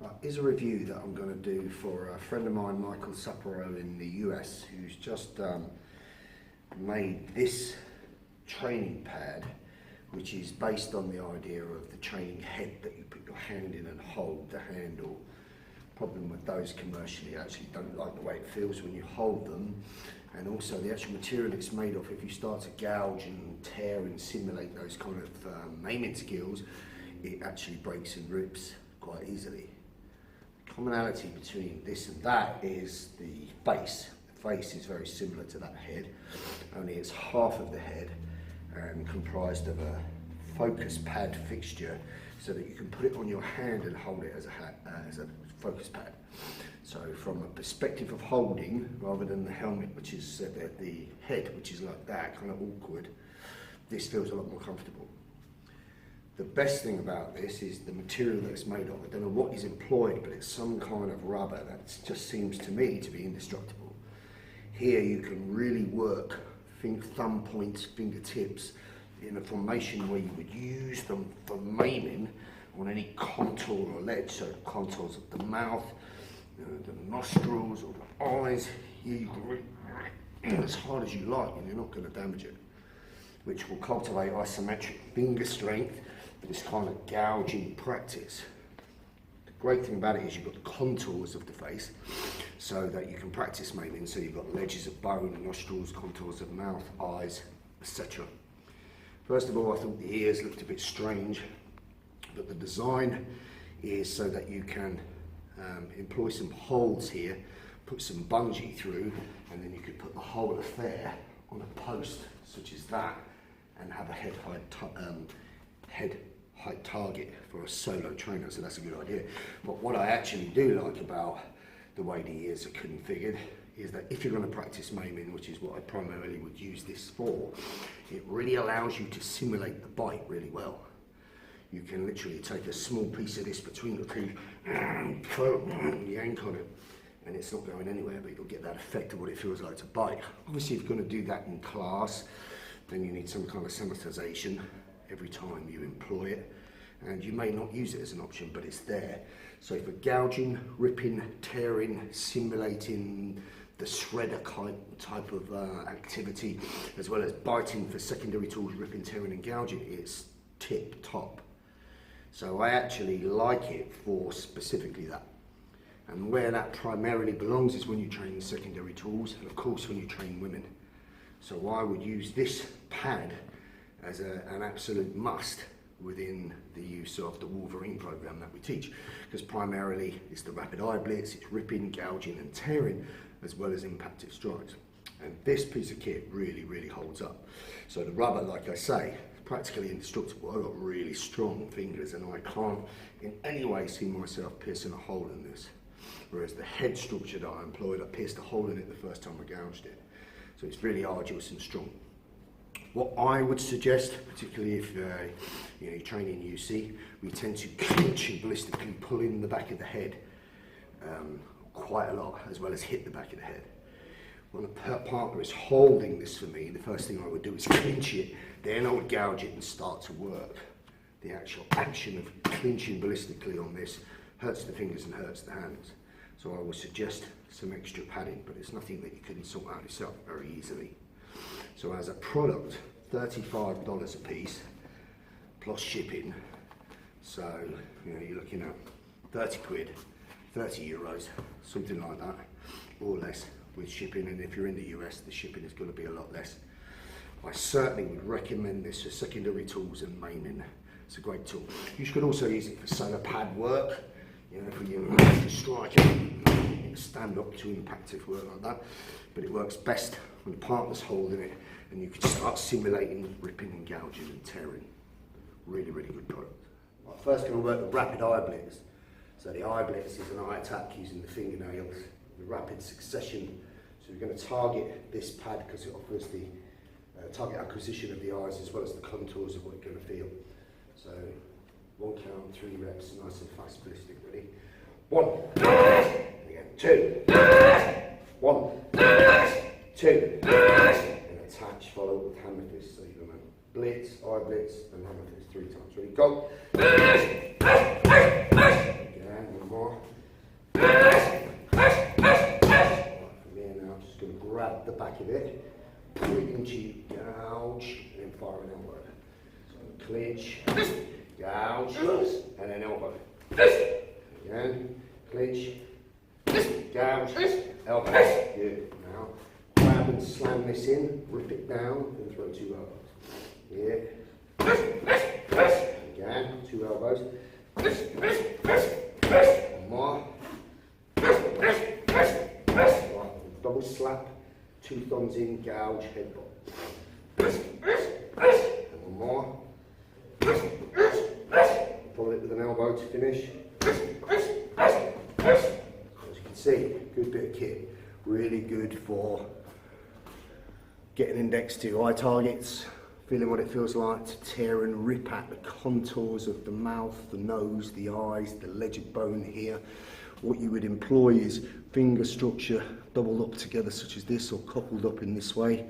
Right, here's a review that I'm going to do for a friend of mine, Michael Saparo in the US, who's just made this training pad, which is based on the idea of the training head that you put your hand in and hold the handle. Problem with those commercially, I actually don't like the way it feels when you hold them, and also the actual material it's made of, if you start to gouge and tear and simulate those kind of Maiming Skills, it actually breaks and rips quite easily. The commonality between this and that is the face. The face is very similar to that head, only it's half of the head and comprised of a focus pad fixture, so that you can put it on your hand and hold it as a focus pad. So from a perspective of holding, rather than the helmet, which is the head, which is like that, kind of awkward, this feels a lot more comfortable. The best thing about this is the material that it's made of. I don't know what is employed, but it's some kind of rubber that just seems to me to be indestructible. Here you can really work thumb points, fingertips, in a formation where you would use them for maiming on any contour or ledge, so contours of the mouth, the nostrils or the eyes. Here you can really, as hard as you like, and you're not going to damage it, which will cultivate isometric finger strength for this kind of gouging practice. The great thing about it is you've got the contours of the face, so that you can practice maiming. So you've got ledges of bone, nostrils, contours of mouth, eyes, etc. First of all, I thought the ears looked a bit strange, but the design is so that you can employ some holds here, put some bungee through, and then you could put the whole affair on a post such as that and have a head height target for a solo trainer, so that's a good idea. But what I actually do like about the way the ears are configured is that if you're going to practice maiming, which is what I primarily would use this for, it really allows you to simulate the bite really well. You can literally take a small piece of this between your teeth and yank on it, and it's not going anywhere, but you'll get that effect of what it feels like to bite. Obviously, if you're going to do that in class, then you need some kind of sanitization every time you employ it, and you may not use it as an option, but it's there. So for gouging, ripping, tearing, simulating the shredder type of activity, as well as biting for secondary tools, ripping, tearing and gouging, it's tip top. So I actually like it for specifically that. And where that primarily belongs is when you train secondary tools, and of course when you train women. So I would use this pad as an absolute must within the use of the Wolverine program that we teach, because primarily it's the rapid eye blitz, it's ripping, gouging and tearing, as well as impactive strikes. And this piece of kit really, really holds up. So the rubber, like I say, practically indestructible. I've got really strong fingers and I can't in any way see myself piercing a hole in this. Whereas the head structure that I employed, I pierced a hole in it the first time I gouged it. So it's really arduous and strong. What I would suggest, particularly if you train in UC, we tend to clinch and ballistically pull in the back of the head quite a lot, as well as hit the back of the head. When a partner is holding this for me, the first thing I would do is clinch it, then I would gouge it and start to work. The actual action of clinching ballistically on this hurts the fingers and hurts the hands. So I would suggest some extra padding, but it's nothing that you couldn't sort out yourself very easily. So as a product, $35 a piece, plus shipping. So you're looking at 30 quid, 30 euros, something like that, or less with shipping. And if you're in the US, the shipping is going to be a lot less. I certainly would recommend this for secondary tools and maiming. It's a great tool. You could also use it for solo pad work, for your striking, stand up to impactive work like that. But it works best when the partner's holding it and you can start simulating ripping and gouging and tearing. Really, really good product. I'm first going to work the rapid eye blitz. So the eye blitz is an eye attack using the fingernails, the rapid succession. So we're going to target this pad because it offers the target acquisition of the eyes as well as the contours of what you're going to feel. So 1 count, 3 reps, nice and fast ballistic. Ready? 1. Again. 2. 1. 2. And attach, follow with hammer fist. So you're going to blitz, eye blitz, and hammer fist 3 times. Ready? Go. Again. Again, one more. Right, from here now, I'm just going to grab the back of it, pull it into gouge, and then fire an elbow. So clinch, gouge, and then elbow. Again, clinch, gouge, elbow. Good. Now, grab and slam this in, rip it down, and throw 2 elbows. Here. Again, 2 elbows. One more. Right, double slap, 2 thumbs in, gouge, headbutt. And one more. Follow it with an elbow to finish. As you can see, good bit of kit. Really good for getting index to eye targets, feeling what it feels like to tear and rip at the contours of the mouth, the nose, the eyes, the legend bone here. What you would employ is finger structure doubled up together such as this, or coupled up in this way,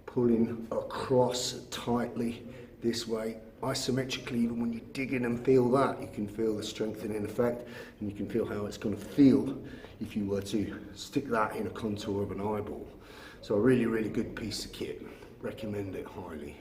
pulling across tightly this way, isometrically. Even when you dig in and feel that, you can feel the strengthening effect, and you can feel how it's going to feel if you were to stick that in a contour of an eyeball. So a really, really good piece of kit. Recommend it highly.